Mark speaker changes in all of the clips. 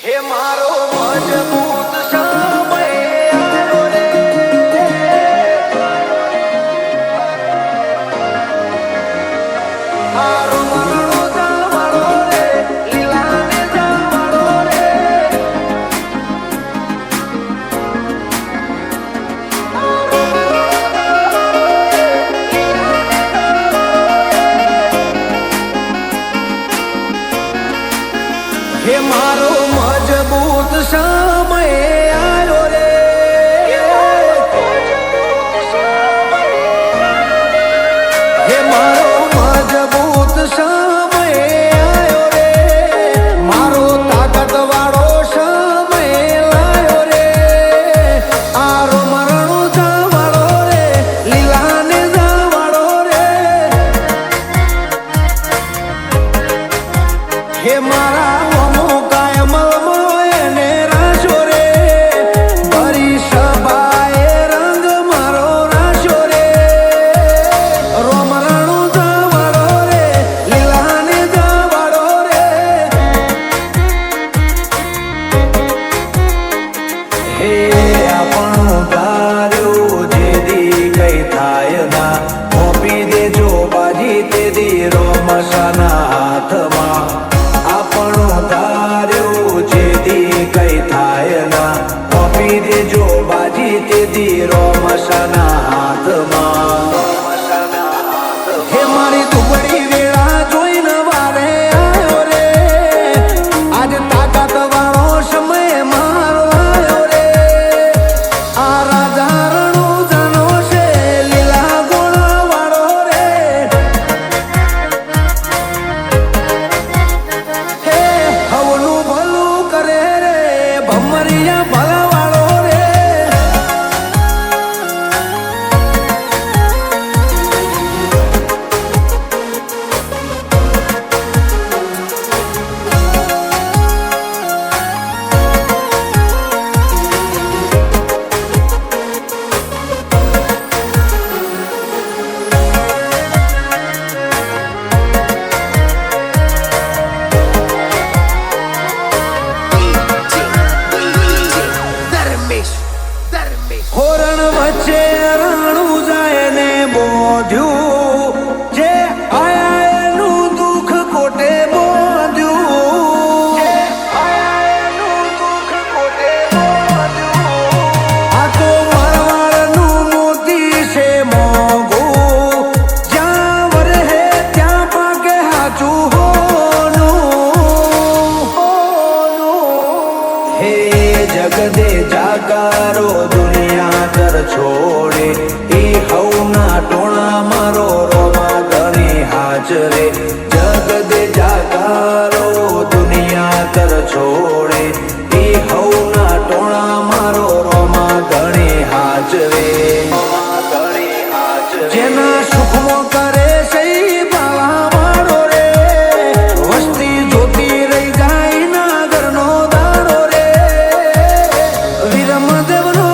Speaker 1: હે મારો મજબૂત સમય આવ્યો રે, મારો મરણો જવાળો રે, લીલાને જવાળો રે, હે મારો મજબૂત સમય આવ્યો રે, હે મારો મજબૂત સમય આવ્યો રે, મારો તાકાત વાળો સમય લાયો રે, આરો મરણો જવાળો રે, લીલાને જવાળો રે, હે મારા હોરણ વચ્ચે રાણું જાય ને બોધ્યું, જે આયા એનું દુઃખ કોટે બોધ્યું, આ તો મારવાડનું મોતી છે મોંઘું, જ્યાં વરહે ત્યાં પાકે હાચું હોનું, હે જગદે જાકારો છોડે એ હવના ટોણા મારો રોમા ગણી હાજરે, જગદે જાકારો દુનિયા કર છોડે એ હવના ટોણા મારો રોમા ગણી હાજરે, જેના સુખમાં કરે છે બાવા વાળો રે, વસ્તી જોતી રહી જાય ના ઘરનો દાડો રે, વીરમદેવનો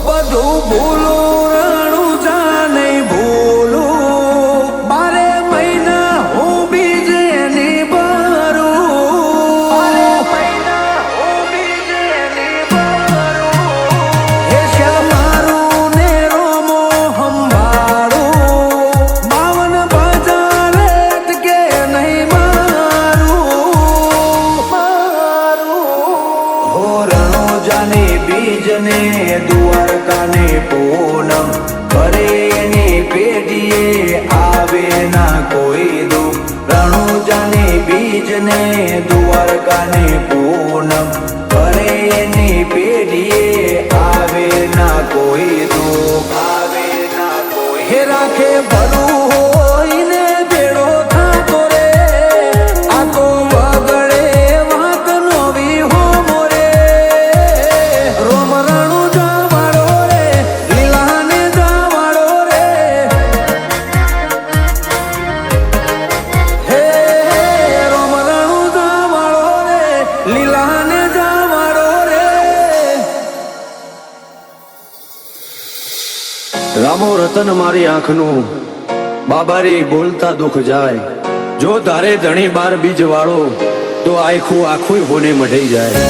Speaker 1: બધું ભૂલું રાણું જા નહીં ભૂલું, 12 મહિના હું બીજ એની ભરું, હે શ્યામારું ને રોમો સંભાળું, 52 બજાર કે નહીં મારું, હો રણોજાની બીજને દ્વારકાને પૂનમ કરે એની પેઢીએ આવે ના કોઈ દુઃખ, રણુજાની બીજને દ્વારકાને પૂનમ કરે એની પેઢી પેઢીએ આવે ના કોઈ દુઃખ, આવે ના કોઈ હે રાખે ભલું હોય ને બેડો થાતો રે, આ તો વગડે વાત નવી હો મોરે. રોમ રણુ જાવાળો રે, લીલાને જાવાળો રે, હે રોમ રણુ જાવાળો રે, લીલાને જાવાળો રે. રામો રતન મારી આંખનું, બાબારી બોલતા દુઃખ જાય. જો તારે ધણી બાર બીજ વાળો, તો આખું આખું હોને મઢી જાય.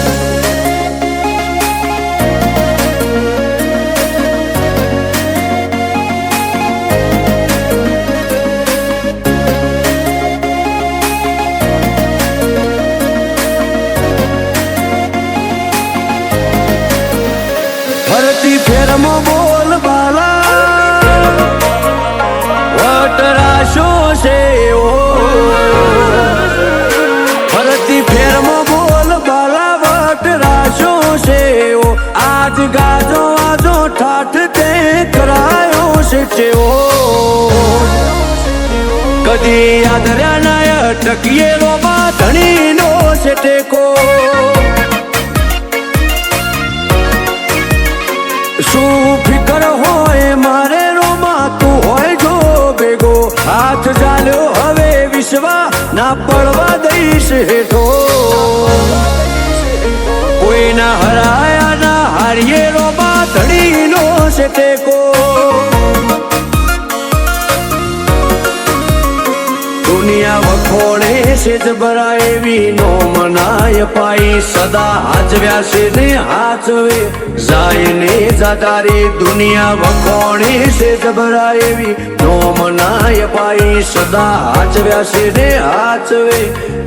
Speaker 1: ફરતી ફેરમાં બોલ બાલા, વટરાશો છે ઓ. ફરતી ફેરમાં બોલ બાલા, વટરાશો છે ઓ. આજ ગાજો આજો ઠાઠ તે કરાયો છે ચેવો. કદી આદર્યા નાય ટકીએ રોબા ધણીનો છે ટેકો. શું ફિકર હોય મારે રોમા, તું હોય જો ભેગો. હાથ ચાલ્યો હવે વિશ્વા, ના પડવા દઈશ હેઠો. કોઈના હરાયા ના હારીએ રોમા ધણીનો છે ટેકો. દુનિયા વખોડે છે જબરા એવી નો મનાય પાઈ. સદા હાચવ્યા છે ને હાચવે જાય ને જાદારી. દુનિયા વખોડે છે જબરા એવી નો મનાય પાઈ. સદા હાચવ્યા છે ને હાચવે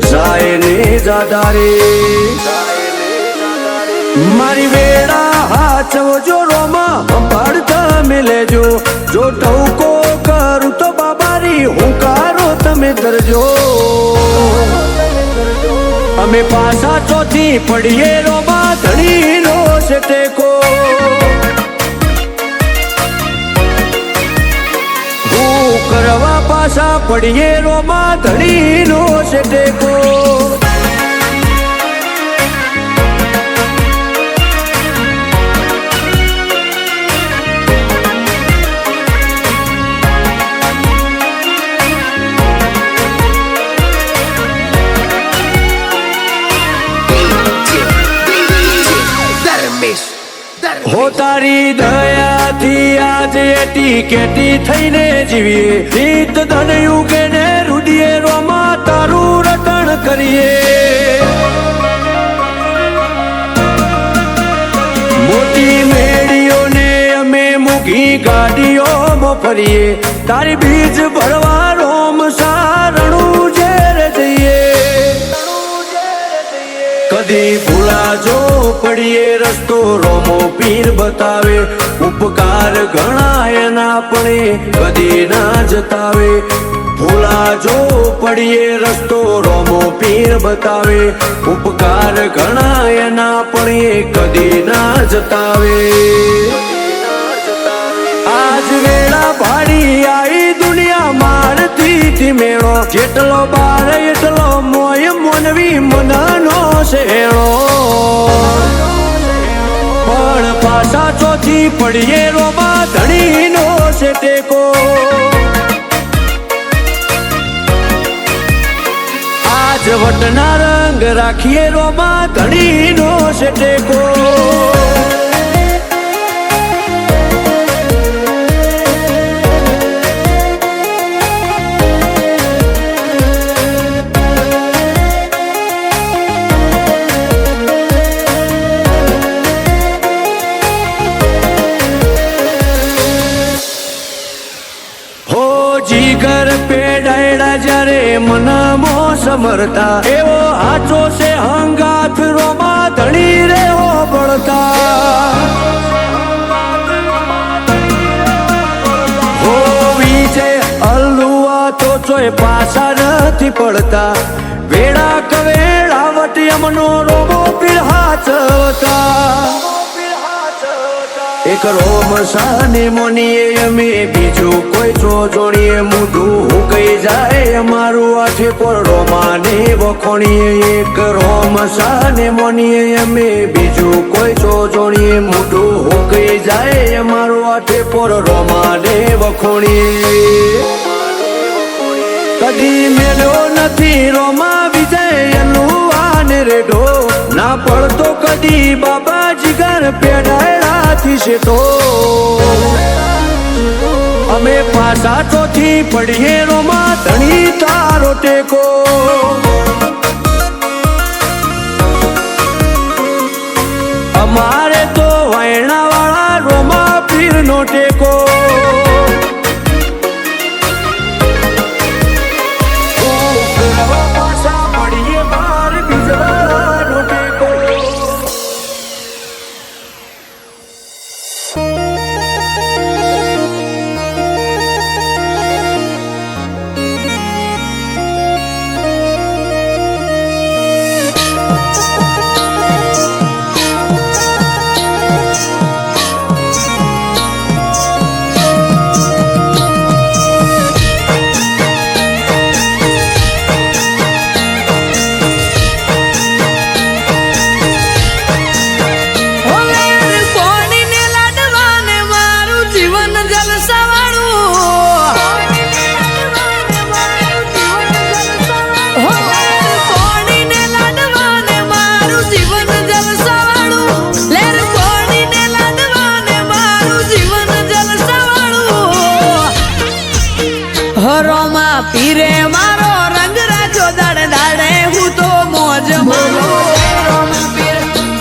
Speaker 1: જાય ને જાદારી. મારી વેળા હાચવજો રોમા, સંભાળતા મિલેજો. જો ટવકો કરું તો બાબારી હુંકારો તમે કરજો. અમે પાછા ચોથી પડીએ રોમા ધણીનો છે ટેકો. હું કરવા પાછા પડીએ રોમા ધણીનો છે ટેકો. હો તારી દયાથી આજે એટી કેટી થઈને જીવીએ. હિત ધન યુગે ને રૂડીએ રોમા તારું રટણ કરીએ. મોટી મેળીઓને અમે મૂકી ગાડીઓમાં ફરીએ. તારી બીજ ભરવા રોમ સારણું ઝેર જઈએ. કદી ભૂલાજો પડીએ રસ્તો રોમો પીર બતાવે. ઉપકાર ઘણા એના પણ કદી ના જતાવે. ભૂલાજો પડીએ રસ્તો રોમો પીર બતાવે. ઉપકાર ઘણા એના પણ કદી ના જતાવે. આજ વેળા ભાડી આઈ દુનિયા મારથી મેળો. જેટલો બાર એટલો મોય મોનવી મનનો શેળો. પણ પાછા ચોથી પડીએ રોમા ધણીનો છે ટેકો. આજ વટના રંગ રાખીએ રોમા ધણીનો છે ટેકો. જીગર પેડાયડા જ્યારે મનમો સમરતા. એવો હાચો છે હંગાથ રોમા ધણી રે હો બળતા. હો વિજય અલ્લુઆ તો ચોય પાછા નથી પડતા. વેળા કવેળાવટ યમનો રોમો પીર હાચવતા. એક રોમ સાને મોનીએ અમે બીજું કોઈ જોણીએ મોઢું હુકાઈ જાય અમારું આઠે પર રોમાને વખોણીએ એક રોમ સાને મોનીએ અમે બીજું કોઈ જોણીએ મોઢું હુકાઈ જાય અમારું આઠે પર રોમાને વખોણીએ કદી મેળ્યો નથી રોમા વિજય એનું રેઢો ના પડતો કદી બાબા જીગર પેડાયડાથી શેઠો અમે પાછા ચોથી પડીએ રોમા ધણી તારો ટેકો અમારે તો વૈણા વાળા રોમા પીર નો ટેકો
Speaker 2: પીરે મારો રંગ રાખ્યો દાડે દાડે હું તો મોજ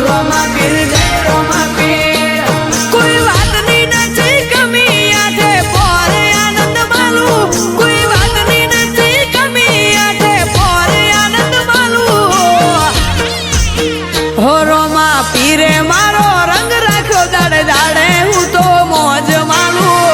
Speaker 2: રોમા પીર જય રોમા પીર કોઈ વાતની નથી કમી આઠે પોરે આનંદ માલું કોઈ વાતની નથી કમી આઠે પોરે આનંદ માલું હો રોમા પીરે મારો રંગ રાખ્યો દાડે દાડે હું તો મોજ માલું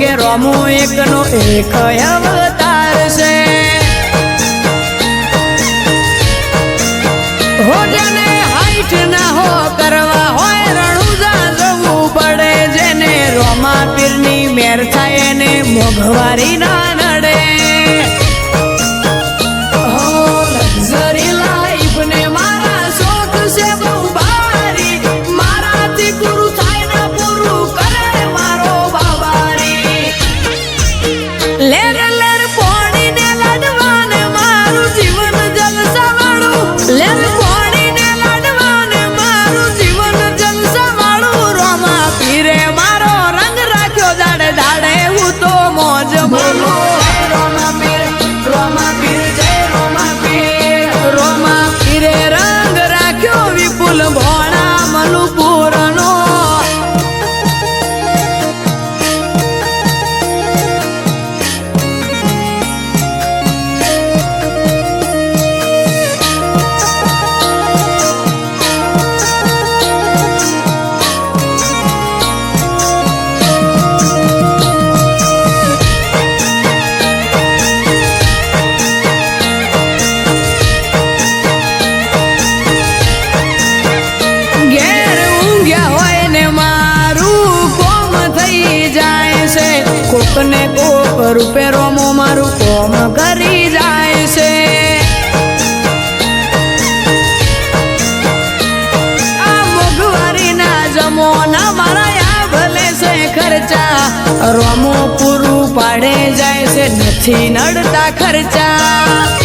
Speaker 2: કે રોમો એકનો એક અવતાર છે હો જેને હાઈટ ના હો કરવા હોય રણુજા જવું પડે જેને રોમા પીરની મેર થાય એને મોઘવારી ના નડે લક્ઝરી લાઈફ ને મારા શોખ છે બહુ ભારી મારાથી પૂરું થાય ને પૂરું કરે મારો લેર લેર પોણીને લાડવાને મારું જીવન જલસાવાળું લેર પોણીને લાડવાને મારું જીવન જલસાવાળું રોમા પીરે મારો રંગ રાખ્યો દાડે દાડે હું તો મોજ માલું રૂપે રોમો મારું કોમ કરી જાય છે આ મોંઘવારીના જમોના મારા આ ભલે છે ખર્ચા રોમો પૂરું પાડે જાય છે નથી નડતા ખર્ચા